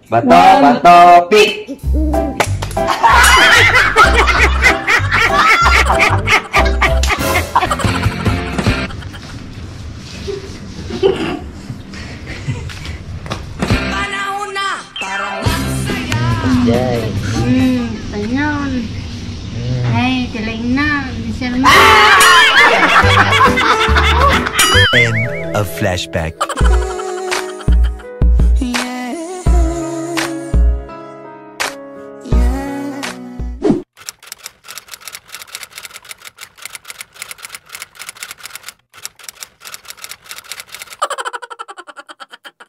Bato, bato, pick! Panahon na para magsaya. Yay! Ayun. Ay, tilayin na. Miserma. End of flashback.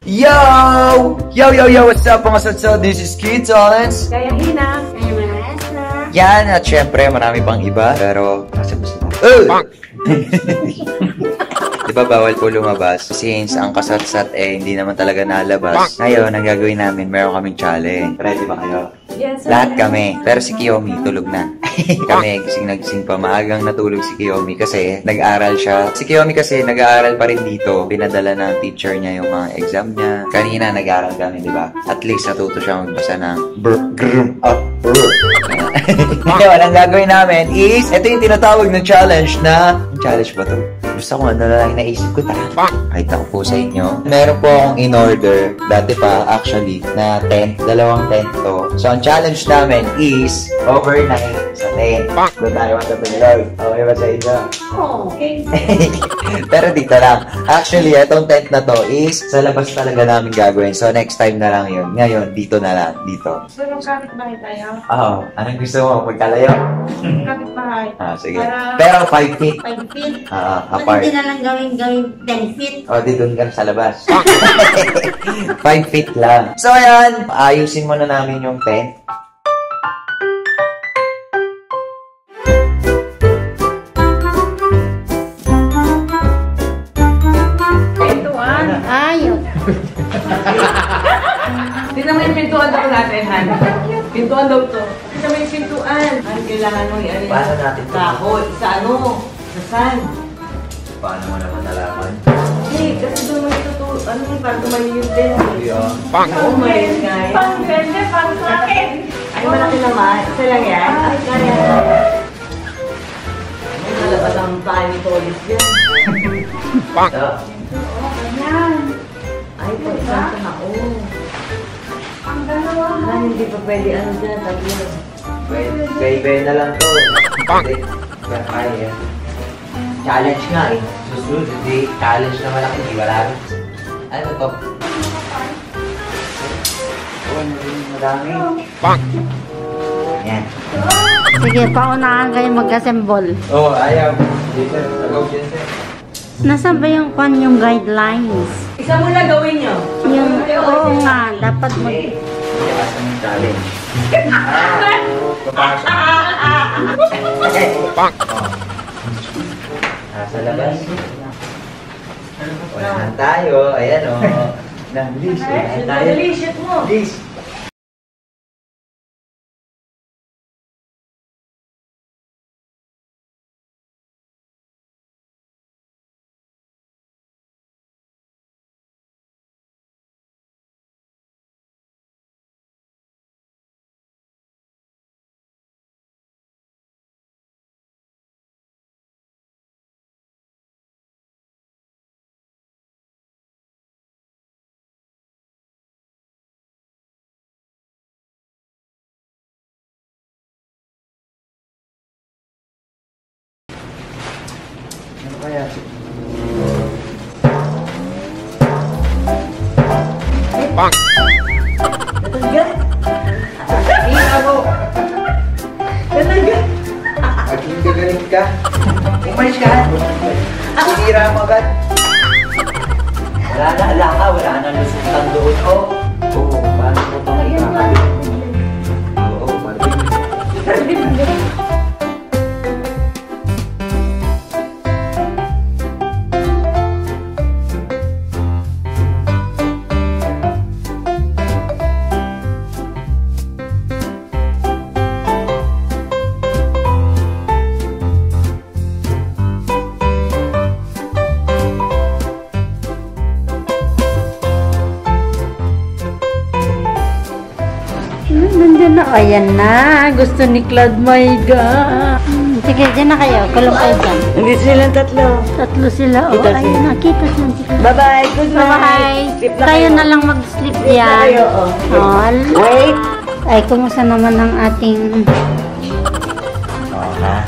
Yo! Yo, yo, yo! What's up mga sotso? This is Kid Tollens. Kaya Hina. Kaya Maestra. Yan, at syempre marami pang iba. Pero, kasi ba sila? Diba bawal po lumabas? Since ang kasatsat hindi naman talaga nalabas. Ngayon, ang gagawin namin, meron kaming challenge. Ready ba kayo? Yes, Lahat kami. Pero si Kiyomi, tulog na. Kami, nagising pa. Maagang natulog si Kiyomi kasi nag-aral siya. Si Kiyomi kasi nag-aaral pa rin dito. Pinadala ng teacher niya yung mga exam niya. Kanina nag-aaral kami, di ba? At least natuto siya magbasa ng Ngayon, ang gagawin namin is, ito yung tinatawag na challenge na... Challenge ba to? Gusto ko ano na lang naisip ko. Tara, kahit ako po sa inyo. Meron po akong in-order, dati pa actually, na tent. Dalawang tent to. So, ang challenge namin is overnight sa tent. Doon tayo matapilog. Okay ba sa inyo? Okay. Pero dito lang. Actually, itong tent na to is sa labas talaga namin gagawin. So, next time na lang yun. Ngayon, dito na lang. Dito. Pero kapit-bahay tayo. Oo. Anong gusto mo? Magkalayo? Kapit-bahay. Sige. Pero 5 feet. 5 feet. Apart. Hindi na lang gawin 10 feet. O, di doon ka sa labas. 5 feet lang. So, ayan. Ayusin muna namin yung tent. Pintuan. Ayun. Tingnan mo yung pintuan daw natin, Han. Pintuan daw to. Tingnan mo yung pintuan. Han, kailangan mo i-ano yung Paano natin ito? kahoy. Sa ano? Sa sand. Paano mo naman nalaman? Hindi, kasi doon mo ito ano yung parang tumayo yung din. Pang! Oo, maliit nga eh. Pang ganda, pang sa akin. Ay, malaki naman. Isa lang yan. Ay, kaya. Ay, nalabat ang tayo ni Tolis yan. Pang! Ayan. Ay, po, isang tao. Ang dalawa. Han, hindi pa pwede ano dyan, tabi. Bay-bay na lang to. Pang! Kaya. Challenge nga eh. Susunod, hindi. Challenge na malaki. Hindi wala rin. Ano to? Madami. Pang! Yan. Sige, paunahan kayo mag-assemble. Oh, ayaw. Dito, agaw dyan sir. Nasaan ba yung yung guidelines? Isa muna gawin nyo. Yung, oo nga, dapat mag... Iyasan yung challenge. Papasok. Pang! Nasa labas. Unahan tayo. Ayan o. Bilis. Unahan tayo. Dali, shoot mo. Bilis. Ano kaya? Pang! Natanggal. Ikaw. Natanggal. Maging gagaling ka. Umalis ka. Sinira mo agad. Wala ka. Wala na lusutan doon. Oo, paano mo pa makakali? Oo, paano? Nandiyan na. Ayan na. Gusto ni Claude. My God. Sige, dyan na kayo. Kulong kayo dyan. Hindi silang tatlo. Tatlo sila. Oh, Kita ayun na. Kita sila. Bye-bye. Good night. Bye. Sleep na Tayo kayo. na lang mag-sleep Sleep na yan. kayo, oh. All. Wait. Ay, kumusta naman ang ating Oo na.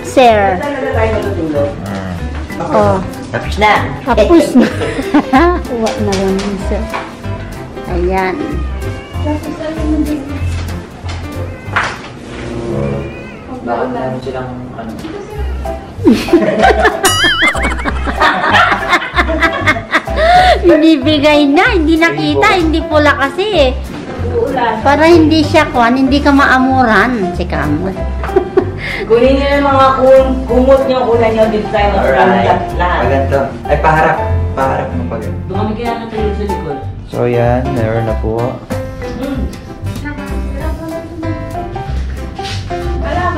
sir? Talaga tayo matutulog. Oh, Tapos na. tapos na. Uwa na lang yun, sir. Ayan. Bakit meron silang ano? Hindi bigay na, hindi nakita, hindi pula kasi eh. Uulan. Para hindi siya kuhan, hindi ka maamuran. Si Kamot. Kunin niyo yung mga kumot niyo, kunan niyo dito tayo Alright. lahat. Paganto. Ay, paharap. Paharap mo paganto. Doon kami kaya tayo sa likod. So, yan. Meron na po.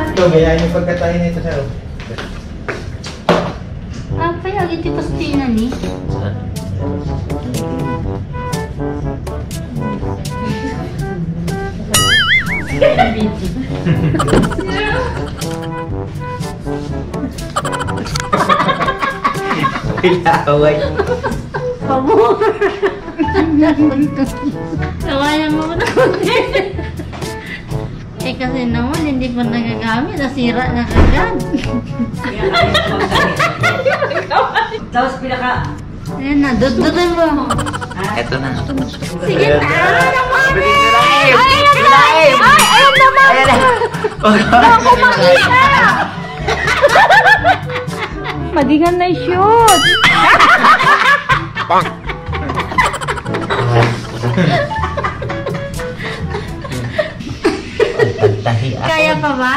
Ito, gayahin yung pagkatayin nito sa'yo. Apa yung iti pastina ni? Pilaway. Pabor! Kawayan mo na. Eh kasi naman, hindi pa nagagamit. Nasira na kagad. Tapos pinaka... Ayan na, dududan mo. Eto na. Sige na! Naman! Ay, Ay, ayun naman! Ako makita! Madigan na shoot! Kaya pa ba?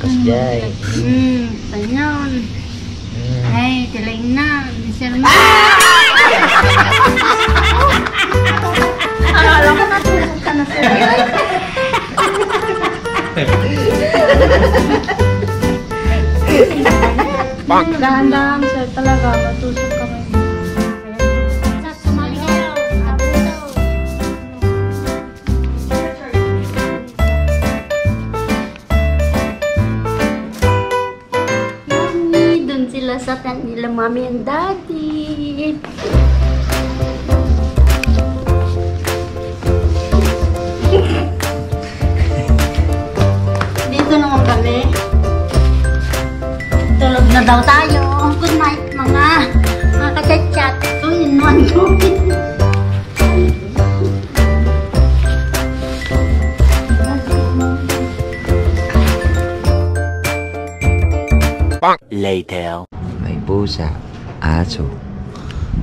Kasjay. Tanyon. Ay, tiling na. Sir na. Akala ko natulog ka na sir. Dahan-dahan sir talaga. Matusok kami. Sa sumalihaw. Abuto. Mami, dun sila sa tent nila, mami and daddy. Dito naman kami. Tulog na daw tayo. Good night, mga kachat-chat. Ito yun naman yun. Later. May pusa. Aso.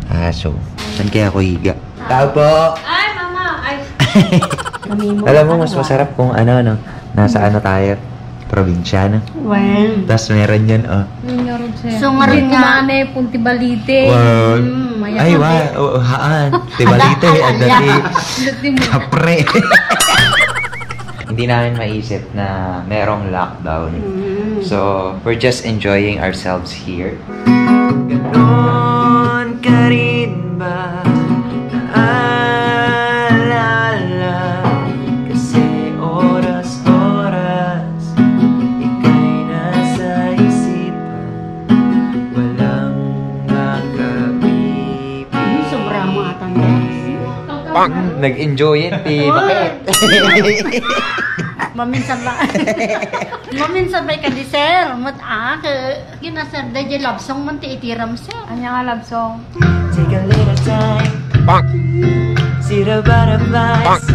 Aso. Saan kaya ako higa? Tao po! Ay, mama! Ay! Alam mo, mas masarap kung ano, no? Nasa ano tayo? Probinsya, no? Well, Tapos meron yun, oh. sungarin nga. punti balite. Wow. mayan Ay, na, wa. Oh, haan. Tibalite. Ang dati. Kapre. Hindi namin maisip na merong lockdown. So, we're just enjoying ourselves here. Ganon ka rin ba naalala? Kasi oras-oras ika'y nasa isipan, walang makabibigay. Sobrang mga Nag-enjoy yun, Pi. Bakit? Maminsan ba? Maminsan ba ka di sir? Ginasar da di love song man ti itiram sir. Anya nga love song? Take a little time. See the butterflies.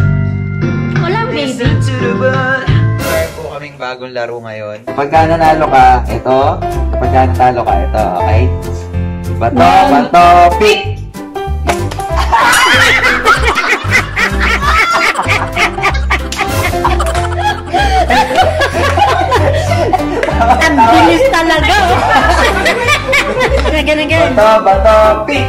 Wala baby. Listen to the bird. Meron po kaming bagong laro ngayon. Kapag nanalo ka, ito. Kapag natalo ka, ito. Okay? Bato, bato, pick! Ang bilis talaga. Ganun. Bato, bato, pick!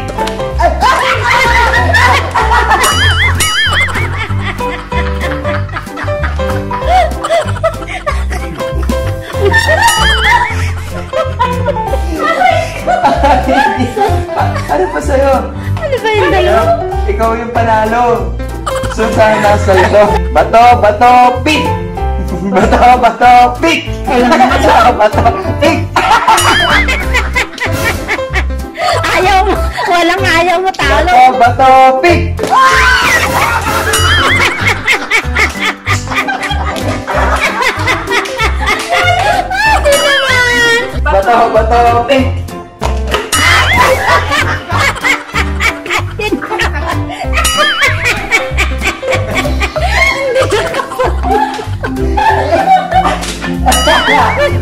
Ano pa sa'yo? Ano ba yung dalawa? Ikaw yung panalo. Susana Saldo. Bato, bato, pik! Bato, bato, pik! Bato, bato, pik! Ayaw mo. Walang ayaw mo talo. Bato, bato, pik! Bato, bato, pik!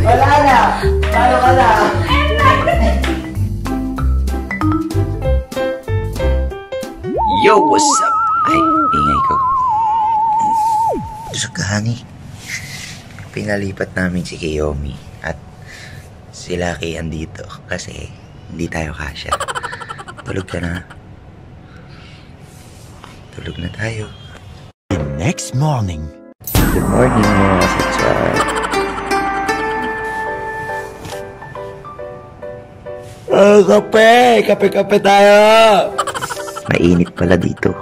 Wala na! Paano ka na? Yo, what's up? Ay, ingay ko. Sagani. Pinalipat namin si Kiyomi at si Lucky andito kasi hindi tayo kasya. Tulog ka na. Tulog na tayo. The next morning. Good morning, mga satsat. Oh, kape! Kape-kape tayo! Mainit pala dito.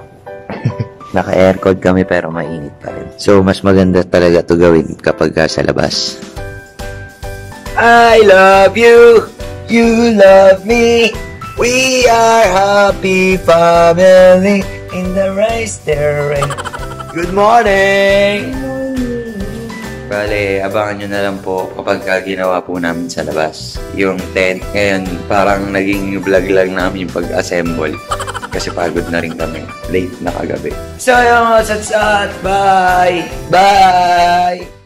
Naka-aircon kami pero mainit pa rin. So, mas maganda talaga to gawin kapag sa labas. I love you! You love me! We are happy family in the rice terrain. Good morning! Bale, abangan nyo na lang po kapag ginawa po namin sa labas. Yung tent, ngayon parang naging vlog lang namin yung pag-assemble. Kasi pagod na rin kami. Late na kagabi. So, yung satsat! Bye! Bye!